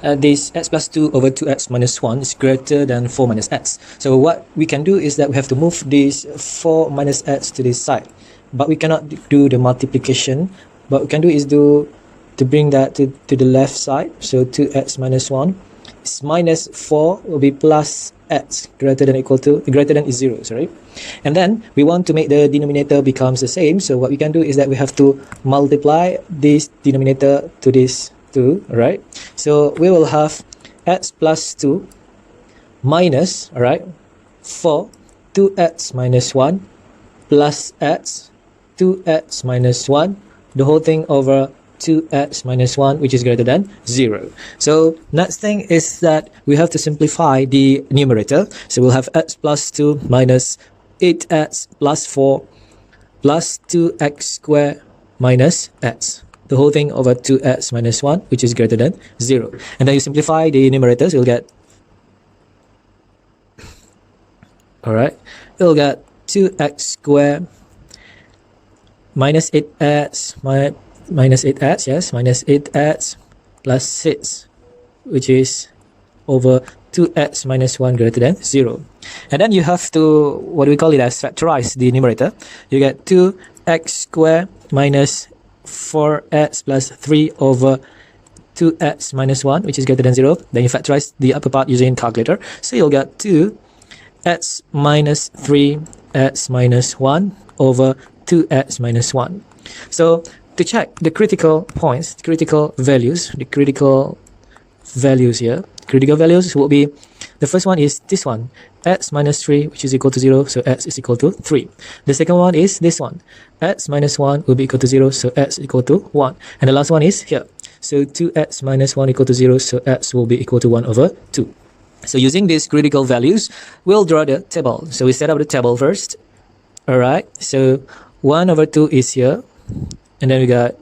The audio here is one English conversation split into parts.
this x plus 2 over 2x minus 1 is greater than 4 minus x. So what we can do is that we have to move this 4 minus x to this side, but we cannot do the multiplication. What we can do is to bring that to the left side. So 2x minus 1 is minus 4 will be plus x greater than is 0, sorry. And then we want to make the denominator becomes the same. So what we can do is that we have to multiply this denominator to this 2, right? So we will have x plus 2 minus, alright, 4 2x minus 1 plus x 2x minus 1, the whole thing over 2x minus 1, which is greater than 0. So next thing is that we have to simplify the numerator. So we'll have x plus 2 minus 8x plus 4 plus 2x squared minus x, the whole thing over 2x minus 1, which is greater than 0. And then you simplify the numerators, you'll get, alright, you'll get 2x squared minus 8x minus 8x, yes, minus 8x plus 6, which is over 2x minus 1 greater than 0. And then you have to, what do we call it as, factorize the numerator. You get 2x squared minus 4x plus 3 over 2x minus 1, which is greater than 0. Then you factorize the upper part using calculator. So you'll get 2x minus 3x minus 1 over 2x minus 1. So to check the critical points, critical values here, critical values will be, the first one is this one, x minus 3, which is equal to 0, so x is equal to 3. The second one is this one, x minus 1 will be equal to 0, so x is equal to 1. And the last one is here, so 2x minus 1 equal to 0, so x will be equal to 1 over 2. So using these critical values, we'll draw the table. So we set up the table first. Alright, so 1 over 2 is here, and then we got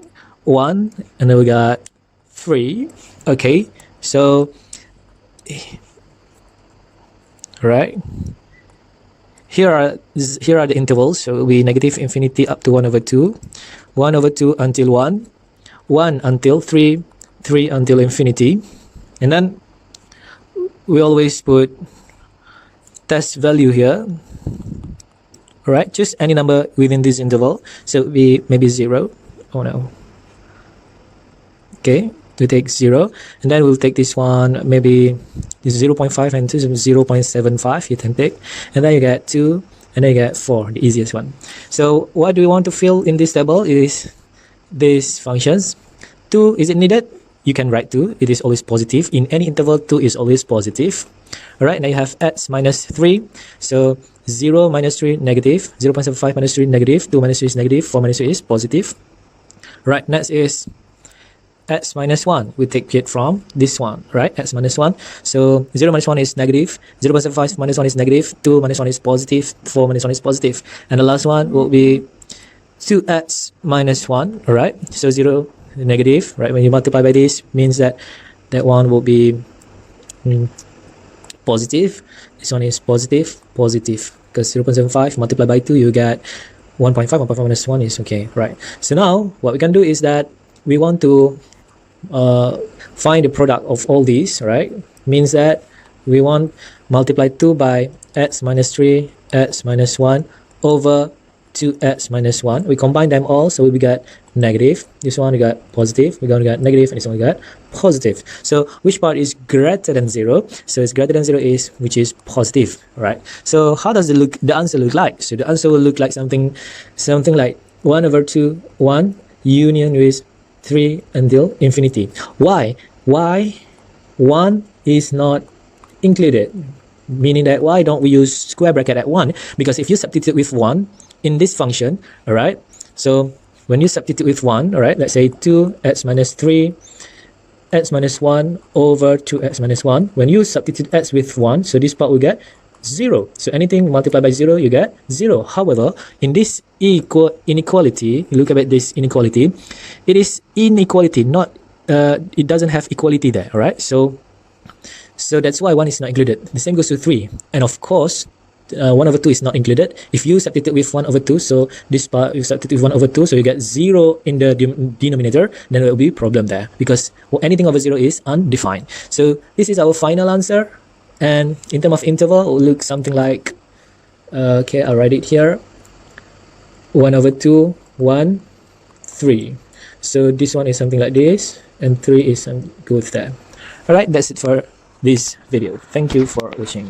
1, and then we got 3. Okay, so right, here are the intervals. So it will be negative infinity up to 1 over 2, 1 over 2 until 1, 1 until 3, 3 until infinity. And then we always put test value here. Alright, just any number within this interval. So it will be maybe 0. Oh no. Okay, we take 0, and then we'll take this one, maybe this 0.5 and 0.75 you can take, and then you get 2, and then you get 4, the easiest one. So what do we want to fill in this table is these functions. 2, is it needed? You can write 2, it is always positive. In any interval, 2 is always positive. Alright, now you have x minus 3, so 0 minus 3 negative, 0.75 minus 3 negative, 2 minus 3 is negative, 4 minus 3 is positive. Right, next is x minus 1. We take it from this one, right? X minus 1. So 0 minus 1 is negative, 0.75 minus 1 is negative, 2 minus 1 is positive, 4 minus 1 is positive. And the last one will be 2x minus 1, alright? So 0 negative, right? When you multiply by this, means that that one will be positive. This one is positive, positive. Because 0.75 multiplied by 2, you get 1.5, 1.5 minus 1 is okay, right? So now, what we can do is that we want to find the product of all these, right? Means that we want multiply 2 by x minus 3, x minus 1 over 2x minus 1. We combine them all, so we got negative. This one we got positive, we're going to get negative, and this one we got positive. So which part is greater than 0? So it's greater than 0 is, which is positive, right? So how does the answer look like? So the answer will look like something like 1 over 2, 1 union with 3 until infinity. Why 1 is not included? Meaning that why don't we use square bracket at 1? Because if you substitute with 1 in this function, all right, so when you substitute with 1, all right, let's say 2x minus 3 x minus 1 over 2x minus 1, when you substitute x with 1, so this part will get 0. So anything multiplied by 0, you get 0. However, in this inequality, you look at this inequality, it is inequality, not it doesn't have equality there, all right? So that's why 1 is not included. The same goes to 3. And of course, 1 over 2 is not included. If you substitute with 1 over 2, so this part you substitute with 1 over 2, so you get 0 in the denominator, then there will be a problem there because anything over 0 is undefined. So this is our final answer, and in terms of interval, it will look something like, okay, I'll write it here, 1 over 2, 1, 3. So this one is something like this, and 3 is goes there. Alright, that's it for this video. Thank you for watching.